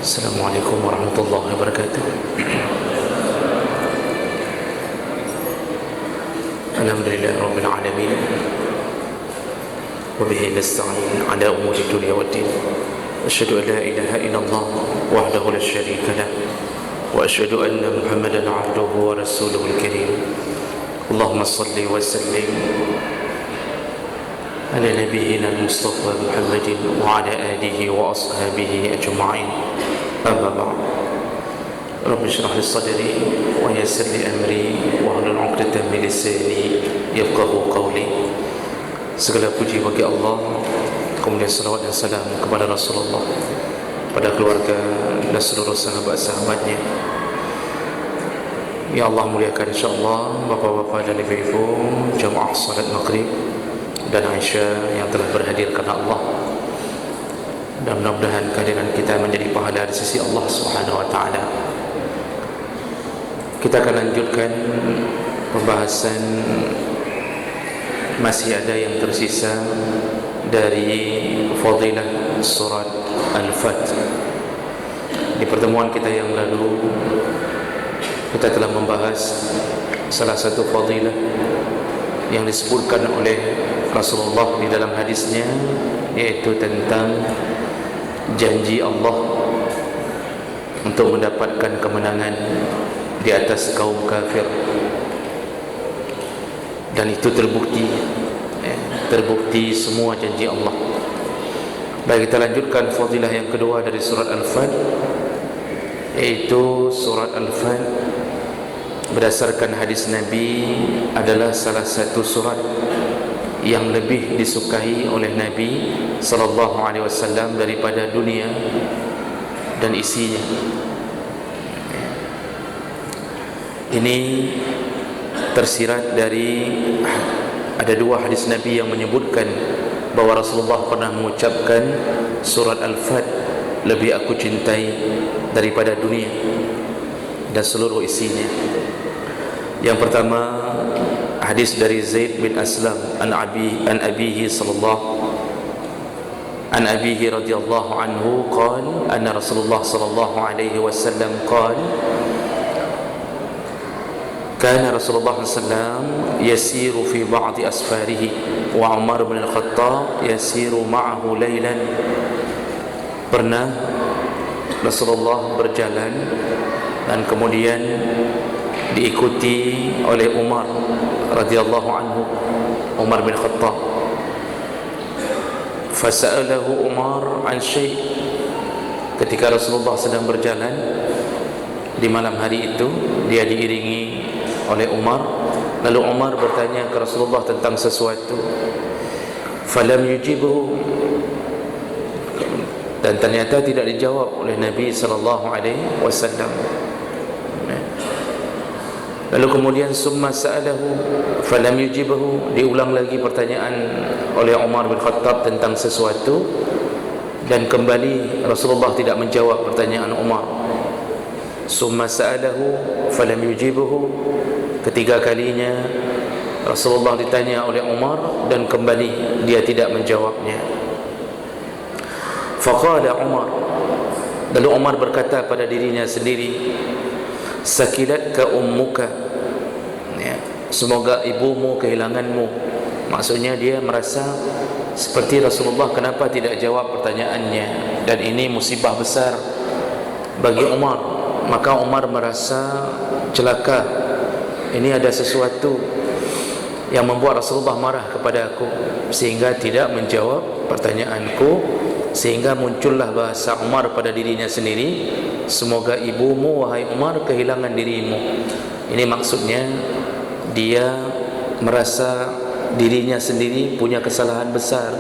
Assalamualaikum warahmatullahi wabarakatuh. Alhamdulillah rabbil alamin. Wa bihi nasta'in ala umuri dunya waddin. Asyhadu an la ilaha illallah wahdahu la syarika lah wa asyhadu anna Muhammadan 'abduhu wa rasuluhul karim. Allahumma shalli wa sallim ala nabiyyina al-mustafa Muhammadin wa ala alihi wa ashabihi ajma'in. Amma ba'd. Rabbi shrah li sadri wa yassir li amri wa hlul 'uqdatam min lisani yafqahu qawli. Segala puji bagi Allah, kemudian salawat dan salam kepada Rasulullah, pada keluarga dan seluruh sahabat-sahabatnya. Ya Allah, muliakan insyaAllah bapak-bapak dan ibu-ibu jamaah salat maghrib dan Aisyah yang telah berhadir karena Allah, dan mudah-mudahan kehadiran kita menjadi pahala di sisi Allah Subhanahu wa taala. Kita akan lanjutkan pembahasan, masih ada yang tersisa dari fadilah surat Al-Fat. Di pertemuan kita yang lalu kita telah membahas salah satu fadilah yang disebutkan oleh Rasulullah di dalam hadisnya, yaitu tentang janji Allah untuk mendapatkan kemenangan di atas kaum kafir. Dan itu terbukti semua janji Allah. Baik, kita lanjutkan fadilah yang kedua dari surat Al-Fat, yaitu surat Al-Fat berdasarkan hadis Nabi adalah salah satu surat yang lebih disukai oleh Nabi sallallahu alaihi wasallam daripada dunia dan isinya. Ini tersirat dari ada dua hadis Nabi yang menyebutkan bahawa Rasulullah pernah mengucapkan surat Al-Fat lebih aku cintai daripada dunia dan seluruh isinya. Yang pertama, hadis dari Zaid bin Aslam an abihi radhiyallahu anhu qala anna Rasulullah sallallahu alaihi wasallam qala kana Rasulullah sallallahu yasiru fi ba'd asfarihi wa Umar bin Al-Khattab yasiru ma'ahu laylan. Pernah Rasulullah berjalan dan kemudian diikuti oleh Umar radhiyallahu anhu, Umar bin Khattab. Fasa'alahu Umar an syai'. Ketika Rasulullah sedang berjalan di malam hari itu, dia diiringi oleh Umar. Lalu Umar bertanya ke Rasulullah tentang sesuatu. Falam yujibuhu, dan ternyata tidak dijawab oleh Nabi sallallahu alaihi wasallam. Lalu kemudian summa sa'alahu falam yujibahu, diulang lagi pertanyaan oleh Umar bin Khattab tentang sesuatu, dan kembali Rasulullah tidak menjawab pertanyaan Umar. Summa sa'alahu falam yujibahu, ketiga kalinya Rasulullah ditanya oleh Umar dan kembali dia tidak menjawabnya. Faqala Umar, lalu Umar berkata pada dirinya sendiri, sakilatka ummuka, ya, semoga ibumu kehilanganmu. Maksudnya dia merasa seperti Rasulullah kenapa tidak jawab pertanyaannya, dan ini musibah besar bagi Umar. Maka Umar merasa celaka, ini ada sesuatu yang membuat Rasulullah marah kepada aku sehingga tidak menjawab pertanyaanku, sehingga muncullah bahasa Umar pada dirinya sendiri, semoga ibumu wahai Umar kehilangan dirimu. Ini maksudnya dia merasa dirinya sendiri punya kesalahan besar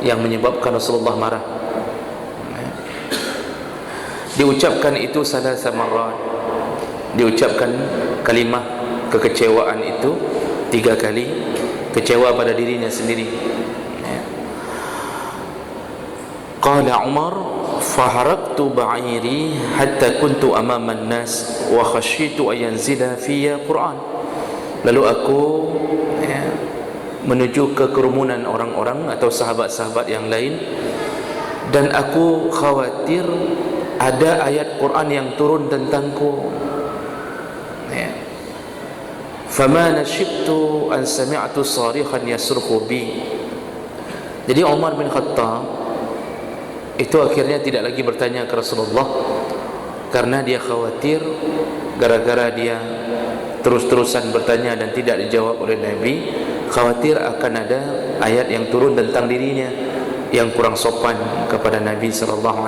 yang menyebabkan Rasulullah marah. Diucapkan itu salasa marrat, diucapkan kalimah kekecewaan itu 3 kali, kecewa pada dirinya sendiri. Qala Umar faharaktu ba'iri hatta kuntu amama an-nas wa khasyitu an yanzila fiyya Qur'an. Lalu aku menuju ke kerumunan orang-orang atau sahabat-sahabat yang lain, dan aku khawatir ada ayat Quran yang turun tentangku, ya. Fama nashibtu an sami'tu sarikhan yasrukhu bi. Jadi Umar bin Khattab itu akhirnya tidak lagi bertanya ke Rasulullah, karena dia khawatir gara-gara dia terus-terusan bertanya dan tidak dijawab oleh Nabi, khawatir akan ada ayat yang turun tentang dirinya yang kurang sopan kepada Nabi SAW.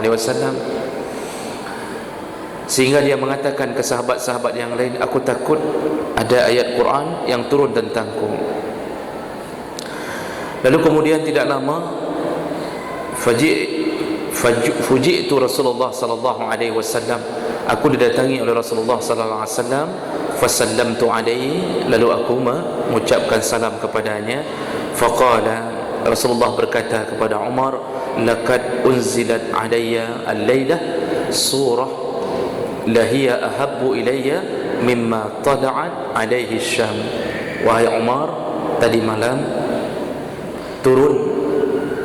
Sehingga dia mengatakan ke sahabat-sahabat yang lain, aku takut ada ayat Quran yang turun tentangku. Lalu kemudian tidak lama fuji'tu Rasulullah sallallahu alaihi wasallam, aku didatangi oleh Rasulullah sallallahu alaihi wasallam, fasallamtu alaihi, lalu aku mengucapkan salam kepadanya. Faqala, Rasulullah berkata kepada Umar, laqad unzilat alayya al-lailah surah lahiya ahabbu ilayya mimma tala'at alaihi syam. Wahai Umar, tadi malam turun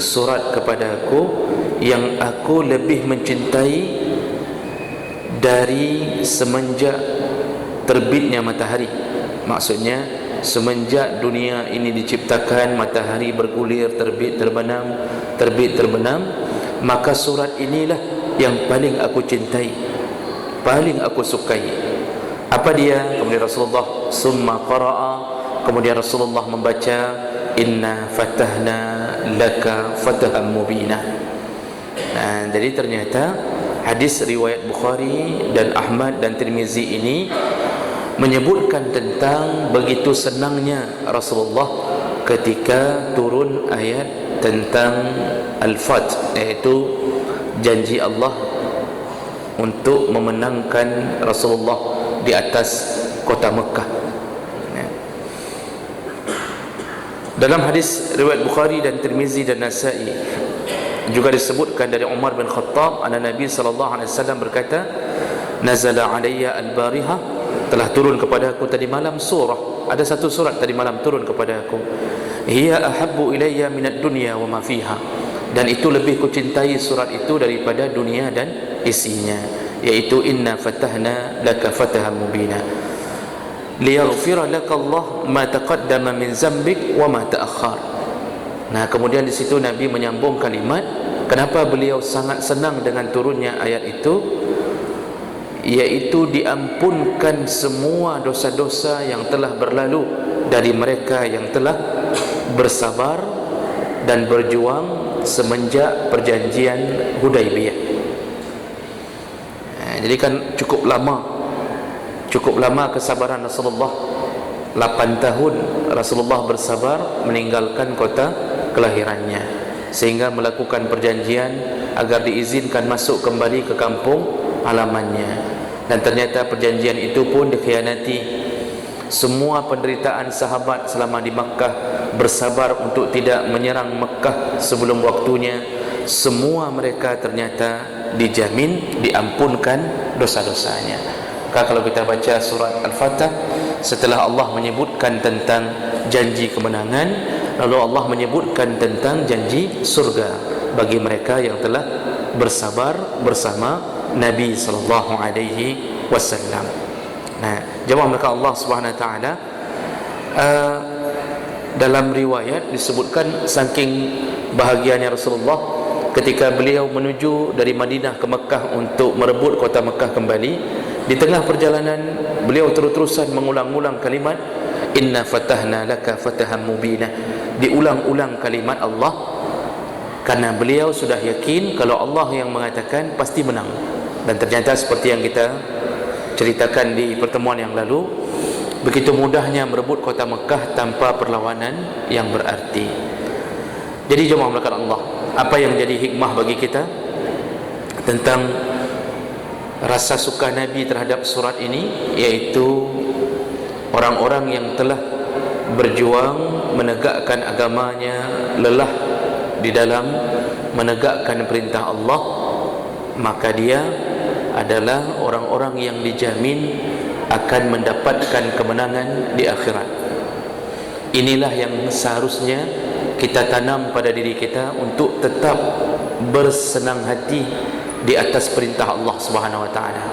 surat kepadaku yang aku lebih mencintai dari semenjak terbitnya matahari. Maksudnya semenjak dunia ini diciptakan, matahari bergulir, terbit terbenam, terbit terbenam, maka surat inilah yang paling aku cintai, paling aku sukai. Apa dia? Kemudian Rasulullah summa qara'a, kemudian Rasulullah membaca inna fatahna laka fatahan mubina. Nah, jadi ternyata hadis riwayat Bukhari dan Ahmad dan Tirmizi ini menyebutkan tentang begitu senangnya Rasulullah ketika turun ayat tentang Al-Fath, iaitu janji Allah untuk memenangkan Rasulullah di atas kota Mekah. Dalam hadis riwayat Bukhari dan Tirmizi dan Nasa'i juga disebutkan dari Umar bin Khattab, anna Nabi sallallahu alaihi wasallam berkata, nazala alayya al-barihah, telah turun kepada aku tadi malam surah, ada satu surat tadi malam turun kepada aku, hiya ahabbu ilayya minad dunya wa ma fiha, dan itu lebih kucintai surat itu daripada dunia dan isinya, yaitu inna fatahna laka fatahan mubina liyaghfira laka Allah ma taqaddama min zambik wa ma ta'akhkhar. Nah, kemudian di situ Nabi menyambung kalimat kenapa beliau sangat senang dengan turunnya ayat itu, yaitu diampunkan semua dosa-dosa yang telah berlalu dari mereka yang telah bersabar dan berjuang semenjak perjanjian Hudaibiyah. Jadi kan cukup lama kesabaran Rasulullah. 8 tahun Rasulullah bersabar meninggalkan kota kelahirannya, sehingga melakukan perjanjian agar diizinkan masuk kembali ke kampung halamannya. Dan ternyata perjanjian itu pun dikhianati. Semua penderitaan sahabat selama di Makkah, bersabar untuk tidak menyerang Makkah sebelum waktunya, semua mereka ternyata dijamin diampunkan dosa-dosanya. Maka kalau kita baca surat Al-Fatah, setelah Allah menyebutkan tentang janji kemenangan, lalu Allah menyebutkan tentang janji surga bagi mereka yang telah bersabar bersama Nabi sallallahu alaihi wasallam. Nah, jemaah mereka Allah Subhanahu wa taala, dalam riwayat disebutkan saking bahagianya Rasulullah ketika beliau menuju dari Madinah ke Mekah untuk merebut kota Mekah kembali. Di tengah perjalanan beliau terus-terusan mengulang-ulang kalimat inna fatahna laka fatahan mubina, diulang-ulang kalimat Allah, karena beliau sudah yakin kalau Allah yang mengatakan pasti menang. Dan ternyata seperti yang kita ceritakan di pertemuan yang lalu, begitu mudahnya merebut kota Mekah tanpa perlawanan yang berarti. Jadi jemaah melakukan Allah, apa yang jadi hikmah bagi kita tentang rasa suka Nabi terhadap surat ini, yaitu orang-orang yang telah berjuang menegakkan agamanya, lelah di dalam menegakkan perintah Allah, maka dia adalah orang-orang yang dijamin akan mendapatkan kemenangan di akhirat. Inilah yang seharusnya kita tanam pada diri kita untuk tetap bersenang hati di atas perintah Allah Subhanahu wa taala.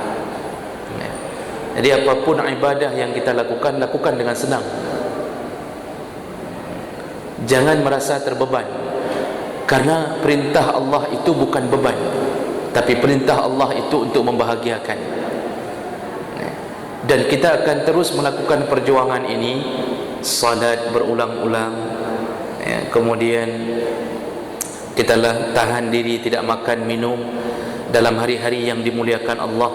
Jadi apapun ibadah yang kita lakukan, lakukan dengan senang. Jangan merasa terbeban, karena perintah Allah itu bukan beban, tapi perintah Allah itu untuk membahagiakan. Dan kita akan terus melakukan perjuangan ini, salat berulang-ulang, kemudian kita tahan diri tidak makan minum dalam hari-hari yang dimuliakan Allah.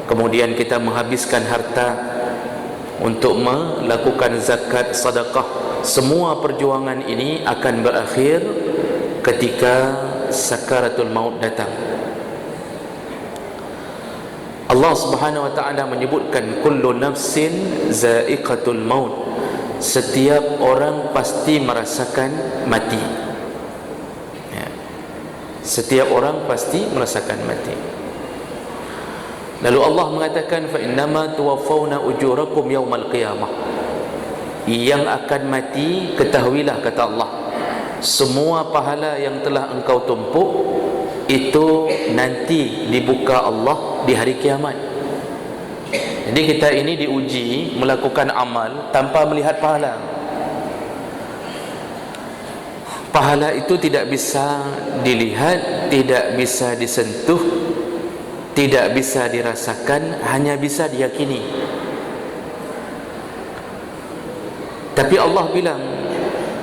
Kemudian kita menghabiskan harta untuk melakukan zakat, sedekah. Semua perjuangan ini akan berakhir ketika sakaratul maut datang. Allah Subhanahu wa taala menyebutkan kullu nafsin za'iqatul maut. Setiap orang pasti merasakan mati. Setiap orang pasti merasakan mati. Lalu Allah mengatakan fa innama tuwaffawna ujurakum yaumal qiyamah. Yang akan mati, ketahuilah, kata Allah, semua pahala yang telah engkau tumpuk itu nanti dibuka Allah di hari kiamat. Jadi kita ini diuji melakukan amal tanpa melihat pahala. Pahala itu tidak bisa dilihat, tidak bisa disentuh, tidak bisa dirasakan, hanya bisa diyakini. Tapi Allah bilang,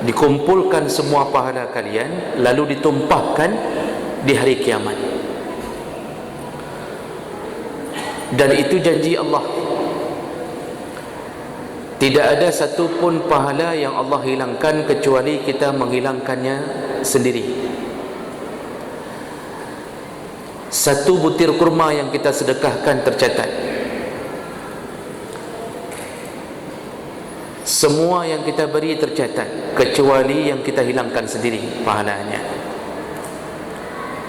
dikumpulkan semua pahala kalian lalu ditumpahkan di hari kiamat. Dan itu janji Allah. Tidak ada satu pun pahala yang Allah hilangkan kecuali kita menghilangkannya sendiri. Satu butir kurma yang kita sedekahkan tercatat. Semua yang kita beri tercatat, kecuali yang kita hilangkan sendiri pahalanya.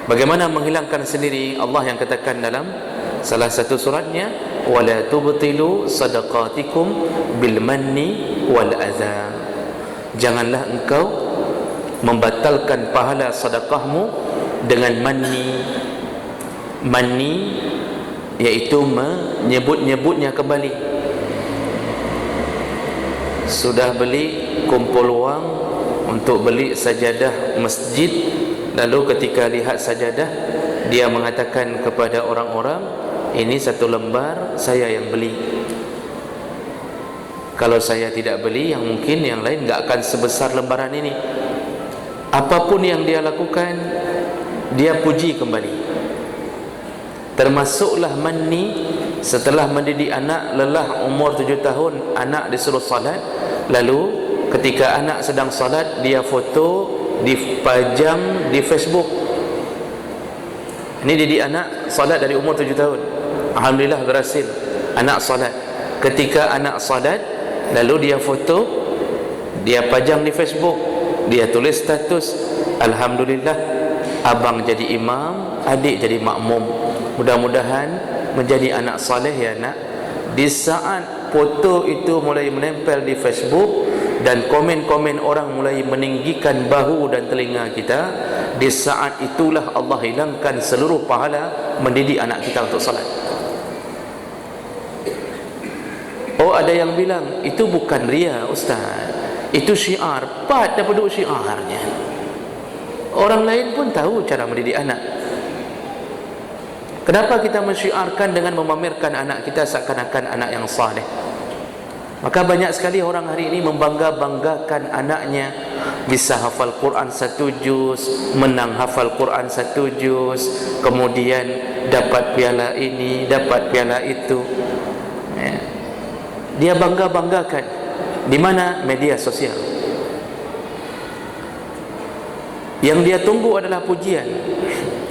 Bagaimana menghilangkan sendiri? Allah yang katakan dalam salah satu suratnya, wala tubtilu sadaqatikum bil manni wal adha. Janganlah engkau membatalkan pahala sedekahmu dengan manni, yaitu menyebut-nyebutnya kembali. Sudah beli, kumpul wang untuk beli sajadah masjid, lalu ketika lihat sajadah, dia mengatakan kepada orang-orang, ini satu lembar, saya yang beli. Kalau saya tidak beli, yang mungkin yang lain enggak akan sebesar lembaran ini. Apapun yang dia lakukan, dia puji kembali. Termasuklah manni. Setelah mendidik anak, lelah umur 7 tahun, anak disuruh salat, lalu ketika anak sedang salat, dia foto, dipajang di Facebook. Ini didik anak salat dari umur 7 tahun. Alhamdulillah berhasil, anak salat. Ketika anak salat, lalu dia foto, dia pajang di Facebook, dia tulis status, alhamdulillah abang jadi imam, adik jadi makmum. Mudah-mudahan menjadi anak saleh ya nak. Di saat foto itu mulai menempel di Facebook dan komen-komen orang mulai meninggikan bahu dan telinga kita, di saat itulah Allah hilangkan seluruh pahala mendidik anak kita untuk salat. Oh, ada yang bilang itu bukan ria ustaz, itu syiar. Pat daripada syiarnya. Orang lain pun tahu cara mendidik anak. Kenapa kita mensyiarkan dengan memamerkan anak kita seakan-akan anak yang saleh? Maka banyak sekali orang hari ini membangga-banggakan anaknya bisa hafal Quran 1 juz, menang hafal Quran 1 juz, kemudian dapat piala ini, dapat piala itu. Dia bangga-banggakan. Di mana? Media sosial. Yang dia tunggu adalah pujian.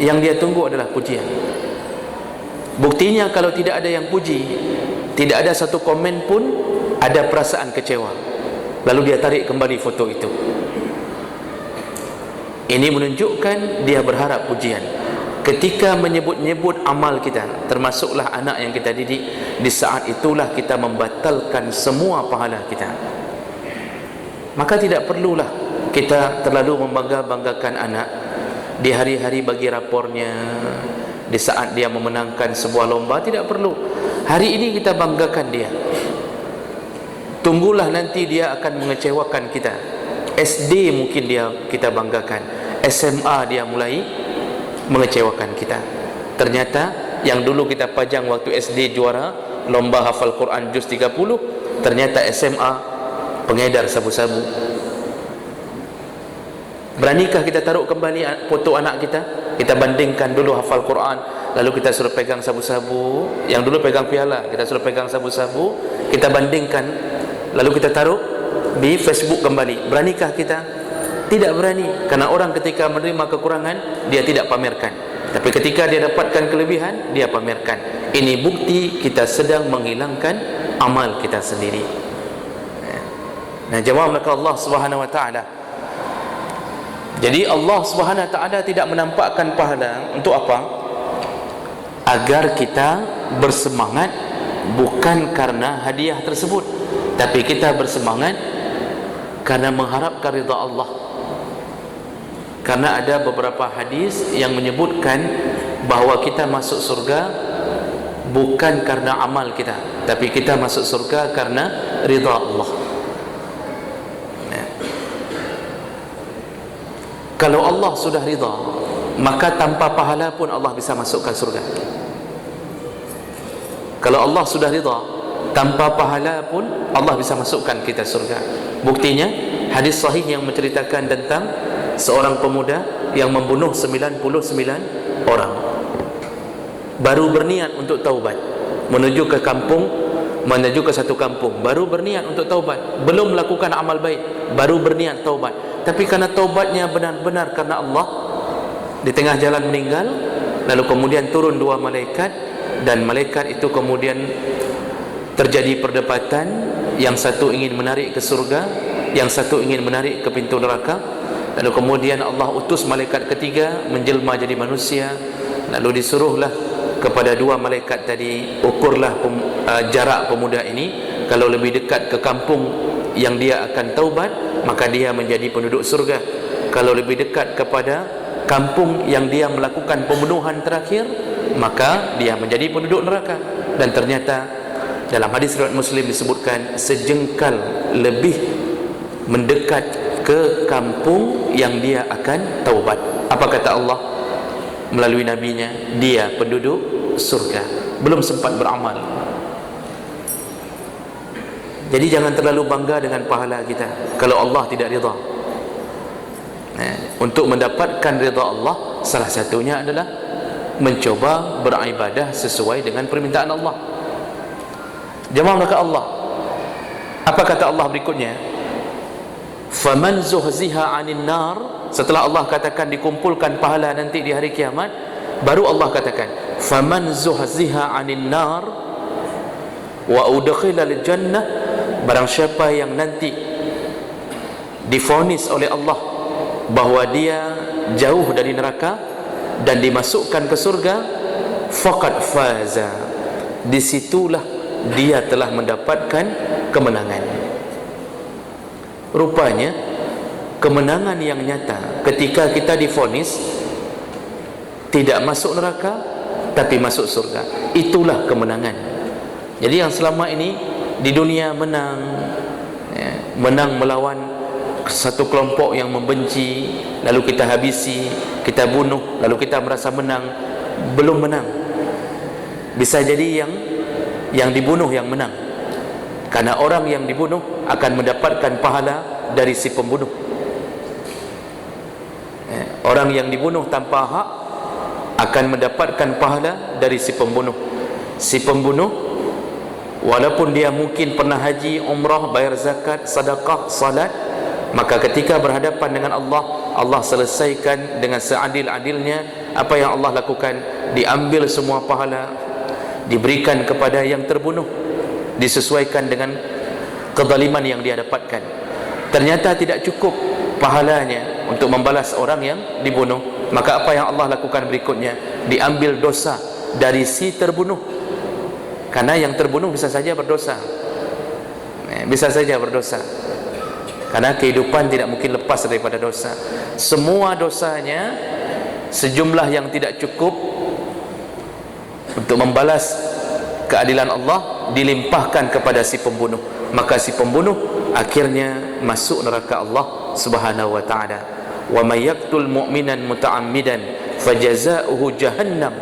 Yang dia tunggu adalah pujian. Buktinya kalau tidak ada yang puji, tidak ada satu komen pun, ada perasaan kecewa. Lalu dia tarik kembali foto itu. Ini menunjukkan dia berharap pujian. Ketika menyebut-nyebut amal kita, termasuklah anak yang kita didik, di saat itulah kita membatalkan semua pahala kita. Maka tidak perlulah kita terlalu membangga-banggakan anak. Di hari-hari bagi rapornya, di saat dia memenangkan sebuah lomba. Tidak perlu. Hari ini kita banggakan dia, tunggulah nanti dia akan mengecewakan kita. SD mungkin kita banggakan, SMA dia mulai mengecewakan kita. Ternyata yang dulu kita pajang waktu SD juara lomba hafal Quran juz 30, ternyata SMA pengedar sabu-sabu. Beranikah kita taruh kembali foto anak kita? Kita bandingkan dulu hafal Quran, lalu kita suruh pegang sabu-sabu. Yang dulu pegang piala, kita suruh pegang sabu-sabu. Kita bandingkan, lalu kita taruh di Facebook kembali. Beranikah kita? Tidak berani. Karena orang ketika menerima kekurangan, dia tidak pamerkan. Tapi ketika dia dapatkan kelebihan, dia pamerkan. Ini bukti kita sedang menghilangkan amal kita sendiri. Nah, jawab mereka Allah Subhanahu wa taala. Jadi Allah Subhanahu wa taala tidak menampakkan pahala untuk apa? Agar kita bersemangat bukan karena hadiah tersebut, tapi kita bersemangat karena mengharapkan ridha Allah. Karena ada beberapa hadis yang menyebutkan bahawa kita masuk surga bukan karena amal kita, tapi kita masuk surga karena ridha Allah. Kalau Allah sudah ridha, maka tanpa pahala pun Allah bisa masukkan surga. Kalau Allah sudah ridha, tanpa pahala pun Allah bisa masukkan kita surga. Buktinya hadis sahih yang menceritakan tentang seorang pemuda yang membunuh 99 orang. Baru berniat untuk taubat, menuju ke satu kampung, baru berniat untuk taubat, belum melakukan amal baik, baru berniat taubat. Tapi karena taubatnya benar-benar karena Allah, di tengah jalan meninggal. Lalu kemudian turun dua malaikat, dan malaikat itu kemudian terjadi perdebatan. Yang satu ingin menarik ke surga, yang satu ingin menarik ke pintu neraka. Lalu kemudian Allah utus malaikat ketiga menjelma jadi manusia. Lalu disuruhlah kepada dua malaikat tadi, ukurlah jarak pemuda ini. Kalau lebih dekat ke kampung yang dia akan taubat, maka dia menjadi penduduk surga. Kalau lebih dekat kepada kampung yang dia melakukan pembunuhan terakhir, maka dia menjadi penduduk neraka. Dan ternyata dalam hadis riwayat Muslim disebutkan sejengkal lebih mendekat ke kampung yang dia akan taubat. Apa kata Allah melalui nabinya? Dia penduduk surga, belum sempat beramal. Jadi jangan terlalu bangga dengan pahala kita kalau Allah tidak ridha. Untuk mendapatkan ridha Allah, salah satunya adalah mencoba beribadah sesuai dengan permintaan Allah. Jemaah mereka Allah, apa kata Allah berikutnya? Faman zuhziha 'anil nar. Setelah Allah katakan dikumpulkan pahala nanti di hari kiamat, baru Allah katakan faman zuhziha 'anil nar wa udkhilal jannah. Barang siapa yang nanti divonis oleh Allah bahawa dia jauh dari neraka dan dimasukkan ke surga, faqad faza, disitulah dia telah mendapatkan kemenangan. Rupanya kemenangan yang nyata ketika kita divonis tidak masuk neraka tapi masuk surga, itulah kemenangan. Jadi yang selama ini di dunia menang melawan satu kelompok yang membenci, lalu kita habisi, kita bunuh, lalu kita merasa menang, belum menang. Bisa jadi yang dibunuh yang menang, karena orang yang dibunuh akan mendapatkan pahala dari si pembunuh. Orang yang dibunuh tanpa hak akan mendapatkan pahala dari si pembunuh. Si pembunuh walaupun dia mungkin pernah haji, umrah, bayar zakat, sedekah, salat, maka ketika berhadapan dengan Allah, Allah selesaikan dengan seadil-adilnya apa yang Allah lakukan. Diambil semua pahala, diberikan kepada yang terbunuh, disesuaikan dengan kezaliman yang dia dapatkan. Ternyata tidak cukup pahalanya untuk membalas orang yang dibunuh, maka apa yang Allah lakukan berikutnya? Diambil dosa dari si terbunuh. Karena yang terbunuh bisa saja berdosa, bisa saja berdosa, karena kehidupan tidak mungkin lepas daripada dosa. Semua dosanya sejumlah yang tidak cukup untuk membalas keadilan Allah dilimpahkan kepada si pembunuh, maka si pembunuh akhirnya masuk neraka Allah Subhanahu wa taala. Wa may yaqtul mu'minan muta'ammidan fajazaohu jahannam.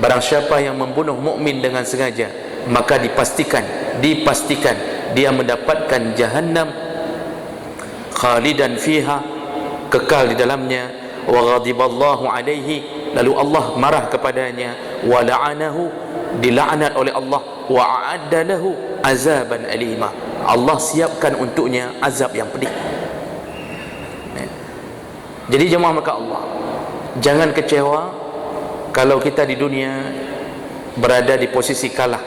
Barang siapa yang membunuh mukmin dengan sengaja, maka dipastikan dia mendapatkan jahannam, khalidan fiha, kekal di dalamnya. Wa ghadiballahu alaihi, lalu Allah marah kepadanya. Wa la'anahu, dilaknat oleh Allah. Wa a'adda lahu azaban alima, Allah siapkan untuknya azab yang pedih. Jadi jemaah maka Allah, jangan kecewa kalau kita di dunia berada di posisi kalah,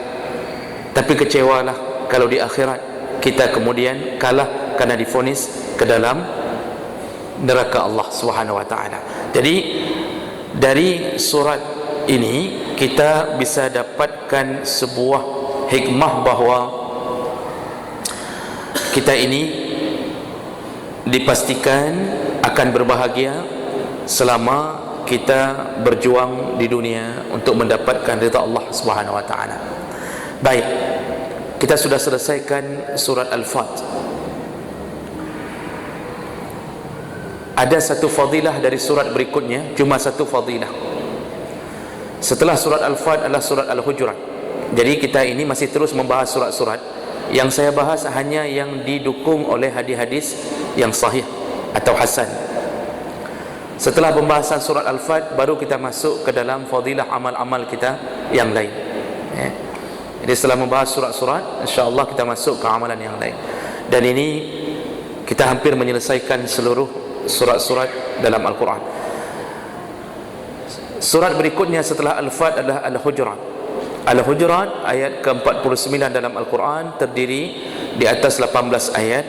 tapi kecewalah kalau di akhirat kita kemudian kalah karena divonis ke dalam neraka Allah Subhanahu wa taala. Jadi dari surat ini kita bisa dapatkan sebuah hikmah bahawa kita ini dipastikan akan berbahagia selama kita berjuang di dunia untuk mendapatkan ridha Allah Subhanahu wa taala. Baik, kita sudah selesaikan surat Al-Fat. Ada satu fadilah dari surat berikutnya, cuma satu fadilah. Setelah surat Al-Fat adalah surat Al-Hujurat. Jadi kita ini masih terus membahas surat-surat. Yang saya bahas hanya yang didukung oleh hadis-hadis yang sahih atau hasan. Setelah pembahasan surat Al-Fat, baru kita masuk ke dalam fadilah amal-amal kita yang lain. Jadi setelah membahas surat-surat, insya-Allah kita masuk ke amalan yang lain. Dan ini kita hampir menyelesaikan seluruh surat-surat dalam Al-Quran. Surat berikutnya setelah Al-Fat adalah Al-Hujurat. Al-Hujurat ayat ke-49 dalam Al-Quran, terdiri di atas 18 ayat.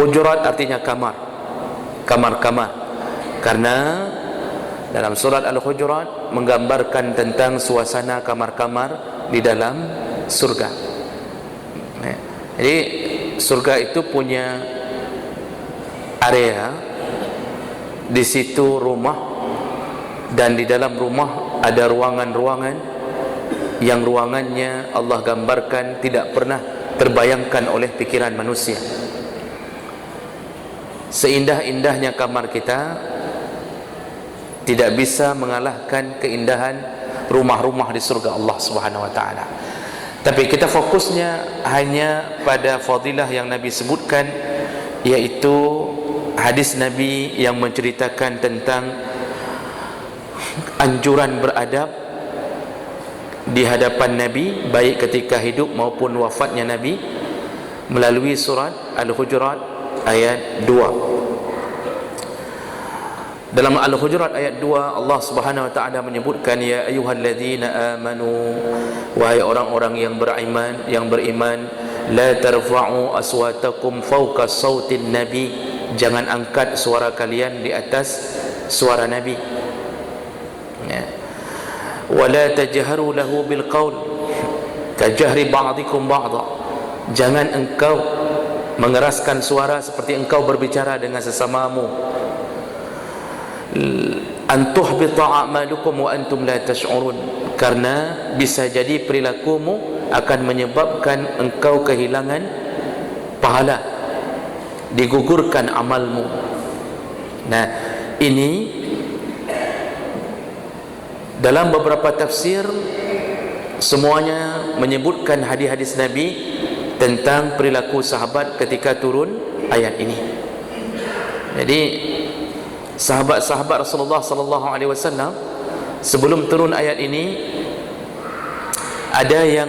Hujurat artinya kamar, kamar-kamar, karena dalam surat Al-Hujurat menggambarkan tentang suasana kamar-kamar di dalam surga. Jadi surga itu punya area, di situ rumah, dan di dalam rumah ada ruangan-ruangan yang ruangannya Allah gambarkan tidak pernah terbayangkan oleh pikiran manusia. Seindah-indahnya kamar kita tidak bisa mengalahkan keindahan rumah-rumah di surga Allah Subhanahu wa taala. Tapi kita fokusnya hanya pada fadilah yang Nabi sebutkan, yaitu hadis Nabi yang menceritakan tentang anjuran beradab di hadapan Nabi, baik ketika hidup maupun wafatnya Nabi, melalui surat Al-Hujurat ayat 2. Dalam Al-Hujurat ayat 2, Allah Subhanahu wa taala menyebutkan, ya ayyuhalladzina amanu, wahai orang-orang yang beriman, la tarfa'u aswatakum fawqa sautin nabi, jangan angkat suara kalian di atas suara Nabi. Wala tajharu lahu bil qaul kajahri ba'dikum ba'dha, jangan engkau mengeraskan suara seperti engkau berbicara dengan sesamamu. An tuhbita a'malukum wa antum la tash'urun, karena bisa jadi perilakumu akan menyebabkan engkau kehilangan pahala, digugurkan amalmu. Nah, ini dalam beberapa tafsir semuanya menyebutkan hadis-hadis Nabi tentang perilaku sahabat ketika turun ayat ini. Jadi sahabat-sahabat Rasulullah sallallahu alaihi wasallam sebelum turun ayat ini, ada yang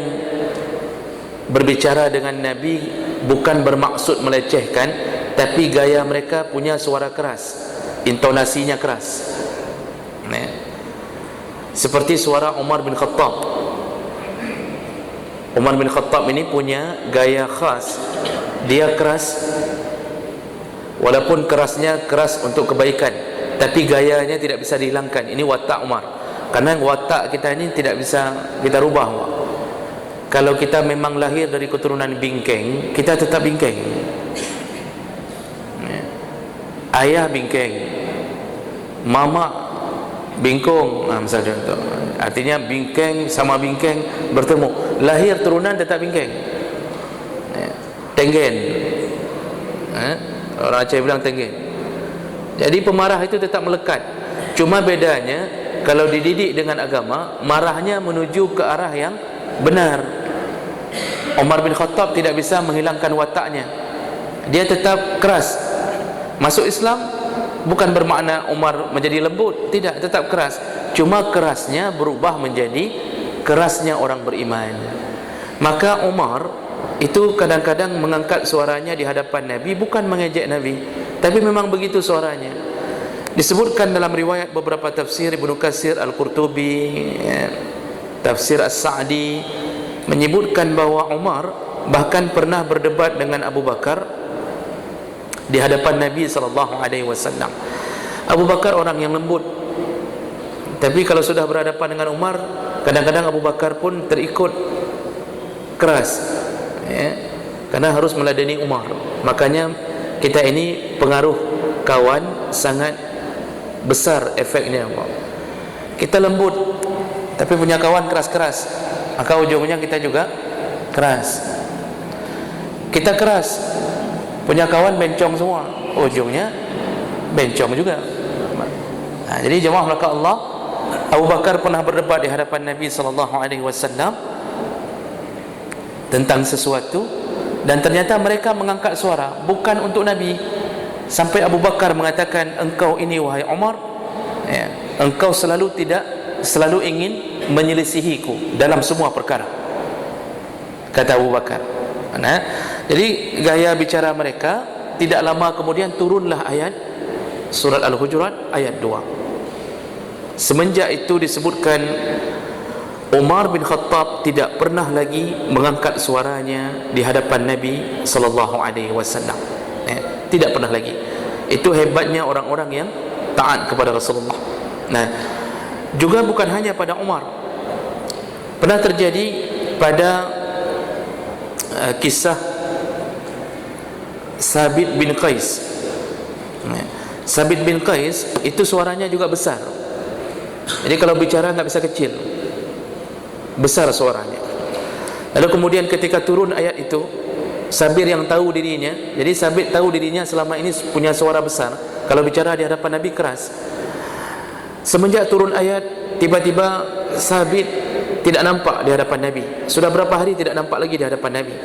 berbicara dengan Nabi bukan bermaksud melecehkan, tapi gaya mereka punya suara keras, intonasinya keras. Seperti suara Umar bin Khattab. Umar bin Khattab ini punya gaya khas, dia keras, walaupun kerasnya keras untuk kebaikan, tapi gayanya tidak bisa dihilangkan. Ini watak Umar. Karena watak kita ini tidak bisa kita rubah. Kalau kita memang lahir dari keturunan bingkeng, kita tetap bingkeng. Ayah bingkeng, mama bingkung, misal contoh. Artinya bingkeng sama bingkeng bertemu, lahir turunan tetap bingkeng. Tenggen, orang Aceh bilang tenggen. Jadi pemarah itu tetap melekat. Cuma bedanya kalau dididik dengan agama, marahnya menuju ke arah yang benar. Umar bin Khattab tidak bisa menghilangkan wataknya. Dia tetap keras. Masuk Islam bukan bermakna Umar menjadi lembut, tidak, tetap keras. Cuma kerasnya berubah menjadi kerasnya orang beriman. Maka Umar itu kadang-kadang mengangkat suaranya di hadapan Nabi, bukan mengejek Nabi, tapi memang begitu suaranya. Disebutkan dalam riwayat beberapa tafsir, Ibnu Katsir, Al-Qurtubi, tafsir As-Sa'di, menyebutkan bahwa Umar bahkan pernah berdebat dengan Abu Bakar di hadapan Nabi SAW. Abu Bakar orang yang lembut, tapi kalau sudah berhadapan dengan Umar, kadang-kadang Abu Bakar pun terikut keras, karena harus meladeni Umar. Makanya kita ini pengaruh kawan sangat besar efeknya. Kita lembut tapi punya kawan keras-keras, maka ujungnya kita juga keras. Kita keras, punya kawan bencong semua, ujungnya bencong juga. Jadi jemaah maka Allah, Abu Bakar pernah berdebat di hadapan Nabi SAW tentang sesuatu, dan ternyata mereka mengangkat suara bukan untuk Nabi, sampai Abu Bakar mengatakan, engkau ini wahai Umar, engkau selalu ingin menyelisihiku dalam semua perkara, kata Abu Bakar. Jadi gaya bicara mereka. Tidak lama kemudian turunlah ayat surat Al-Hujurat ayat 2. Semenjak itu disebutkan Umar bin Khattab tidak pernah lagi mengangkat suaranya di hadapan Nabi SAW. Tidak pernah lagi. Itu hebatnya orang-orang yang taat kepada Rasulullah. Juga bukan hanya pada Umar, pernah terjadi pada kisah Sabit bin Qais. Sabit bin Qais itu suaranya juga besar. Jadi kalau bicara nggak bisa kecil, besar suaranya. Lalu kemudian ketika turun ayat itu, Sabit yang tahu dirinya, jadi Sabit tahu dirinya selama ini punya suara besar, kalau bicara di hadapan Nabi keras. Semenjak turun ayat, tiba-tiba Sabit tidak nampak di hadapan Nabi. Sudah berapa hari tidak nampak lagi di hadapan Nabi.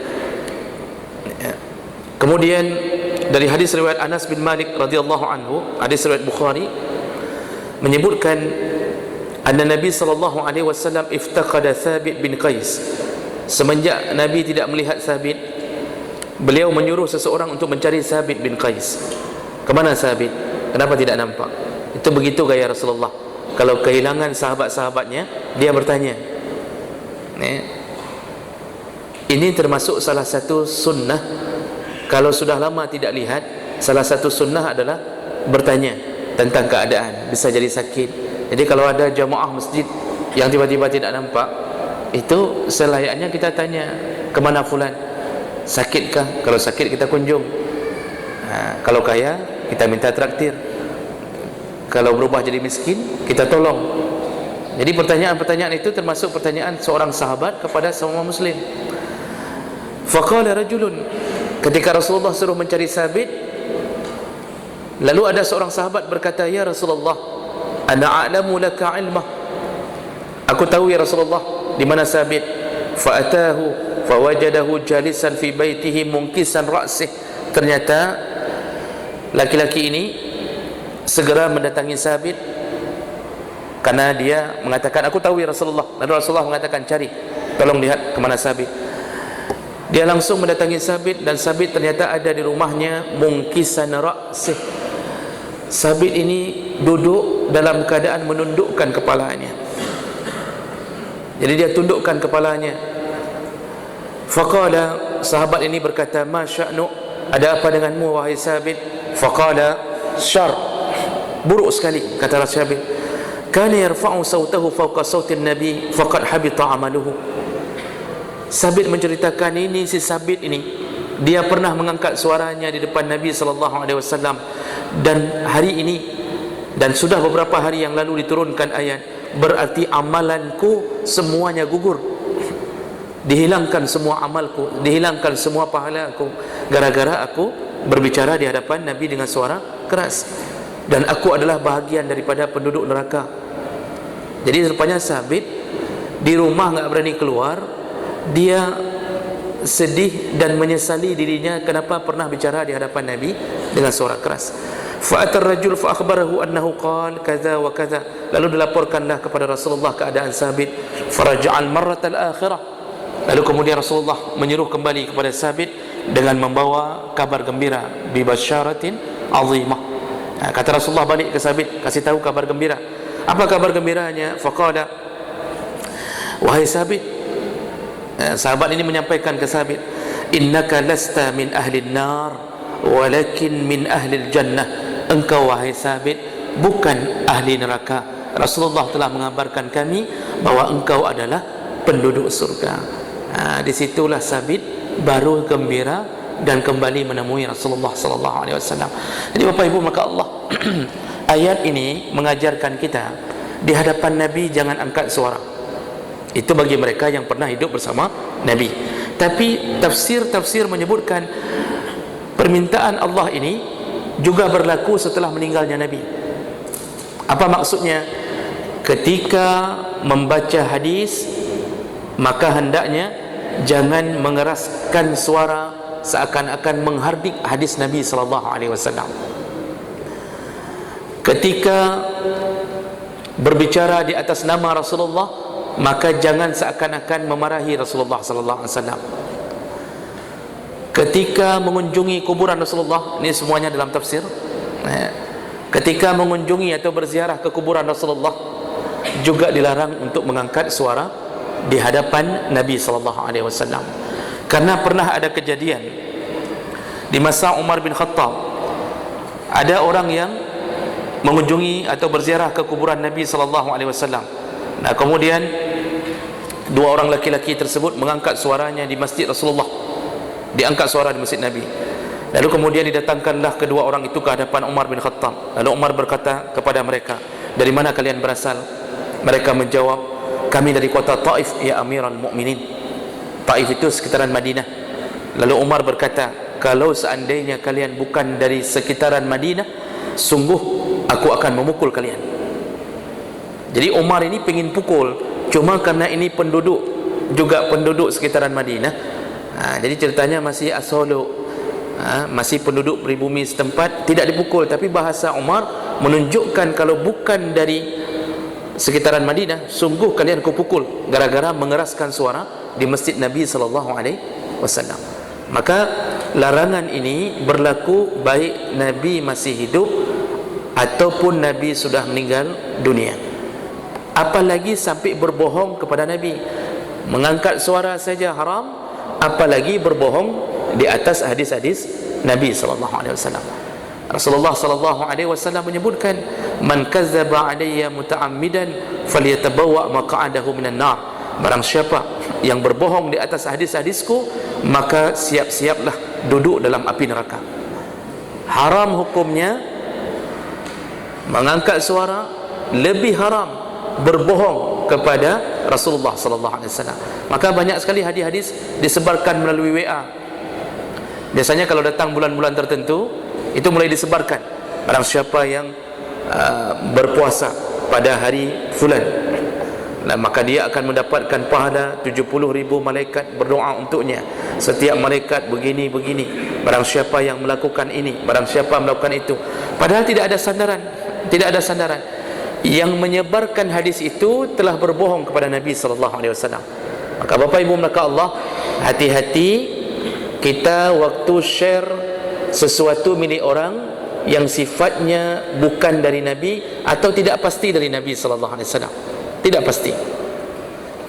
Kemudian dari hadis riwayat Anas bin Malik radhiyallahu anhu, hadis riwayat Bukhari, menyebutkan anna Nabi sallallahu alaihi wasallam iftaqada Thabit bin Qais. Semenjak Nabi tidak melihat Thabit, beliau menyuruh seseorang untuk mencari Thabit bin Qais. Kemana Thabit? Kenapa tidak nampak? Itu begitu gaya Rasulullah. Kalau kehilangan sahabat-sahabatnya, dia bertanya. Ini termasuk salah satu sunnah. Kalau sudah lama tidak lihat, salah satu sunnah adalah bertanya tentang keadaan. Bisa jadi sakit. Jadi kalau ada jamaah masjid yang tiba-tiba tidak nampak, itu selayaknya kita tanya, kemana fulan? Sakitkah? Kalau sakit kita kunjung. Kalau kaya kita minta traktir. Kalau berubah jadi miskin, kita tolong. Jadi pertanyaan-pertanyaan itu termasuk pertanyaan seorang sahabat kepada semua muslim. Faqala rajulun, ketika Rasulullah suruh mencari Sabit, lalu ada seorang sahabat berkata, ya Rasulullah, ana a'lamu laka ilmah, aku tahu ya Rasulullah di mana Sabit. Fa'atahu fawajadahu jalisan fi baitihi munkisan ra'sih. Ternyata laki-laki ini segera mendatangi Sabit karena dia mengatakan, aku tahu ya Rasulullah. Lalu Rasulullah mengatakan, cari, tolong lihat kemana Sabit. Dia langsung mendatangi Sabit, dan Sabit ternyata ada di rumahnya mungkisan ra'sih. Sabit ini duduk dalam keadaan menundukkan kepalanya. Jadi dia tundukkan kepalanya. Faqala, sahabat ini berkata, ma sya'nu, ada apa denganmu wahai Sabit? Faqala, syar, buruk sekali, kata Sabit. Kana yarfa'u sautahu fawqa sautin nabi faqad habita amaluhu. Sabit menceritakan ini, si Sabit ini dia pernah mengangkat suaranya di depan Nabi SAW, dan hari ini dan sudah beberapa hari yang lalu diturunkan ayat, berarti amalanku semuanya gugur, dihilangkan semua amalku, dihilangkan semua pahalaku, gara-gara aku berbicara di hadapan Nabi dengan suara keras, dan aku adalah bahagian daripada penduduk neraka. Jadi rupanya Sabit di rumah enggak berani keluar, dia sedih dan menyesali dirinya kenapa pernah bicara di hadapan Nabi dengan suara keras. Fa'atar rajul fa'akhbarahu annahu qala kaza wa kaza, lalu dilaporkanlah kepada Rasulullah keadaan Sabit. Faraja'al marratal akhirah, lalu kemudian Rasulullah menyuruh kembali kepada Sabit dengan membawa kabar gembira, bi basyaratin azimah. Kata Rasulullah balik ke Sabit, kasih tahu kabar gembira. Apa kabar gembiranya? Faqala, wahai Sabit, sahabat ini menyampaikan ke Sabit, innaka lasta min ahli nar walakin min ahli jannah. Engkau wahai Sabit bukan ahli neraka. Rasulullah telah mengabarkan kami bahwa engkau adalah penduduk surga. Disitulah Sabit baru gembira dan kembali menemui Rasulullah sallallahu alaihi wasallam. Jadi Bapak Ibu, maka Allah ayat ini mengajarkan kita di hadapan Nabi jangan angkat suara. Itu bagi mereka yang pernah hidup bersama Nabi. Tapi tafsir menyebutkan permintaan Allah ini juga berlaku setelah meninggalnya Nabi. Apa maksudnya? Ketika membaca hadis, maka hendaknya jangan mengeraskan suara seakan-akan menghardik hadis Nabi sallallahu alaihi wasallam. Ketika berbicara di atas nama Rasulullah, maka jangan seakan-akan memarahi Rasulullah sallallahu alaihi wasallam. Ketika mengunjungi kuburan Rasulullah, ini semuanya dalam tafsir, ketika mengunjungi atau berziarah ke kuburan Rasulullah juga dilarang untuk mengangkat suara di hadapan Nabi sallallahu alaihi wasallam. Karena pernah ada kejadian di masa Umar bin Khattab, ada orang yang mengunjungi atau berziarah ke kuburan Nabi sallallahu alaihi wasallam. Nah, kemudian dua orang laki-laki tersebut mengangkat suaranya di masjid Rasulullah, diangkat suara di masjid Nabi. Lalu kemudian didatangkanlah kedua orang itu ke hadapan Umar bin Khattab. Lalu Umar berkata kepada mereka, dari mana kalian berasal? Mereka menjawab, kami dari kota Taif ya Amirul Mukminin. Taif itu sekitaran Madinah. Lalu Umar berkata, kalau seandainya kalian bukan dari sekitaran Madinah, sungguh aku akan memukul kalian. Jadi Umar ini ingin pukul, cuma karena ini juga penduduk sekitaran Madinah. Jadi ceritanya masih asolo, masih penduduk pribumi setempat, tidak dipukul. Tapi bahasa Umar menunjukkan kalau bukan dari sekitaran Madinah, sungguh kalian ku pukul, gara-gara mengeraskan suara di masjid Nabi sallallahu alaihi wasallam. Maka larangan ini berlaku baik Nabi masih hidup ataupun Nabi sudah meninggal dunia. Apalagi sampai berbohong kepada Nabi. Mengangkat suara saja haram, apalagi berbohong di atas hadis-hadis Nabi sallallahu alaihi wasallam. Rasulullah sallallahu alaihi wasallam menyebutkan, man kadzdzaba alayya muta'ammidan falyatabawwa maq'adahu minan nar. Barang siapa yang berbohong di atas hadis-hadisku, maka siap-siaplah duduk dalam api neraka. Haram hukumnya mengangkat suara, lebih haram berbohong kepada Rasulullah sallallahu alaihi wasallam. Maka banyak sekali hadis-hadis disebarkan melalui WA. Biasanya kalau datang bulan-bulan tertentu, itu mulai disebarkan. Barang siapa yang berpuasa pada hari fulan, nah, maka dia akan mendapatkan pahala 70,000 malaikat berdoa untuknya. Setiap malaikat begini-begini. Barang siapa yang melakukan ini, barang siapa melakukan itu. Padahal tidak ada sandaran. Tidak ada sandaran. Yang menyebarkan hadis itu telah berbohong kepada Nabi sallallahu alaihi wasallam. Maka Bapak Ibu maka Allah, hati-hati kita waktu share sesuatu milik orang yang sifatnya bukan dari Nabi atau tidak pasti dari Nabi sallallahu alaihi wasallam. Tidak pasti.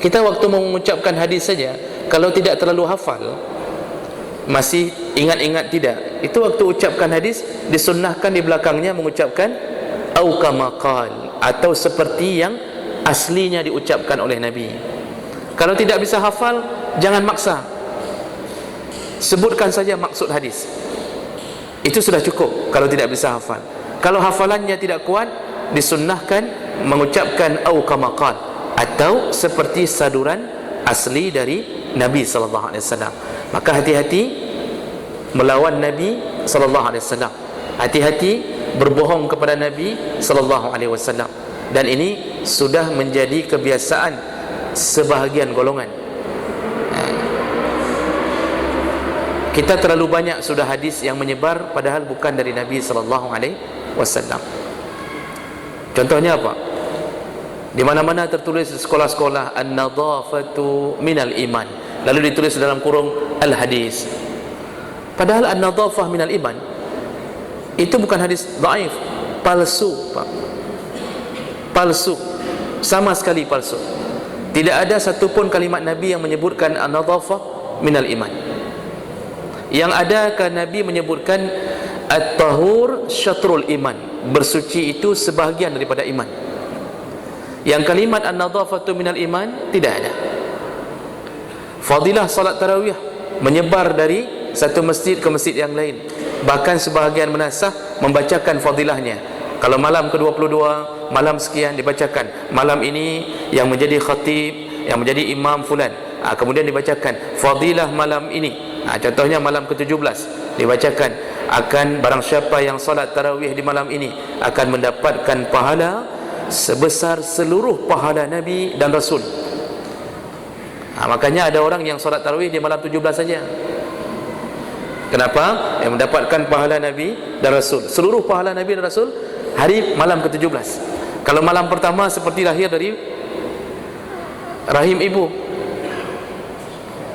Kita waktu mengucapkan hadis saja, kalau tidak terlalu hafal, masih ingat-ingat tidak, itu waktu ucapkan hadis disunnahkan di belakangnya mengucapkan au kama qal, atau seperti yang aslinya diucapkan oleh Nabi. Kalau tidak bisa hafal, jangan maksa, sebutkan saja maksud hadis, itu sudah cukup. Kalau tidak bisa hafal, kalau hafalannya tidak kuat, disunnahkan mengucapkan au kama qala, atau seperti saduran asli dari Nabi sallallahu alaihi wasallam. Maka hati-hati melawan Nabi sallallahu alaihi wasallam. Hati-hati berbohong kepada Nabi sallallahu alaihi wasallam. Dan ini sudah menjadi kebiasaan sebahagian golongan. Kita terlalu banyak sudah hadis yang menyebar padahal bukan dari Nabi sallallahu alaihi wasallam. Contohnya apa? Di mana-mana tertulis di sekolah-sekolah an-nadhafatu minal iman, lalu ditulis dalam kurung al-hadis. Padahal an-nadhafah minal iman itu bukan hadis dhaif, palsu, Pak. Palsu, sama sekali palsu. Tidak ada satupun kalimat Nabi yang menyebutkan an-nadhafah minal iman. Yang ada kan Nabi menyebutkan at-tahur syatrul iman, bersuci itu sebahagian daripada iman. Yang kalimat an-nadhafatu minal iman tidak ada. Fadilah salat tarawih menyebar dari satu masjid ke masjid yang lain. Bahkan sebahagian menasah membacakan fadilahnya. Kalau malam ke-22, malam sekian dibacakan. Malam ini yang menjadi khatib, yang menjadi imam fulan, kemudian dibacakan fadilah malam ini. Contohnya malam ke-17 dibacakan, akan barang siapa yang salat tarawih di malam ini akan mendapatkan pahala sebesar seluruh pahala Nabi dan Rasul. Makanya ada orang yang solat tarawih di malam 17 saja. Kenapa? Yang mendapatkan pahala Nabi dan Rasul, seluruh pahala Nabi dan Rasul hari malam ke-17. Kalau malam pertama seperti lahir dari rahim ibu,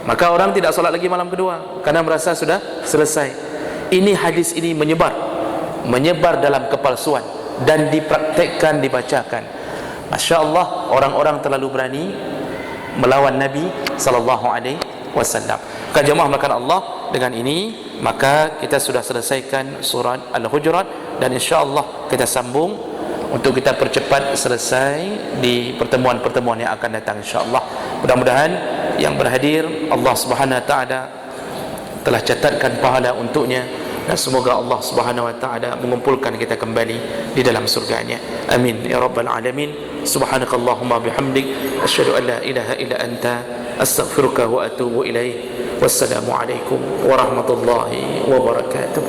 maka orang tidak solat lagi malam kedua karena merasa sudah selesai. Ini hadis ini menyebar dalam kepalsuan dan dipraktekkan, dibacakan. Masya Allah, orang-orang terlalu berani melawan Nabi sallallahu alaihi wasallam. Maka jemaah melakukan Allah, dengan ini maka kita sudah selesaikan surat Al-Hujurat, dan insya-Allah kita sambung untuk kita percepat selesai di pertemuan-pertemuan yang akan datang insya-Allah. Mudah-mudahan yang berhadir Allah Subhanahu wa taala telah catatkan pahala untuknya, dan semoga Allah Subhanahu wa taala mengumpulkan kita kembali di dalam surganya. Amin ya rabbal alamin. Subhanakallahumma bihamdik asyhadu an la ilaha illa anta astaghfiruka wa atubu ilaik. Wassalamu alaikum warahmatullahi wabarakatuh.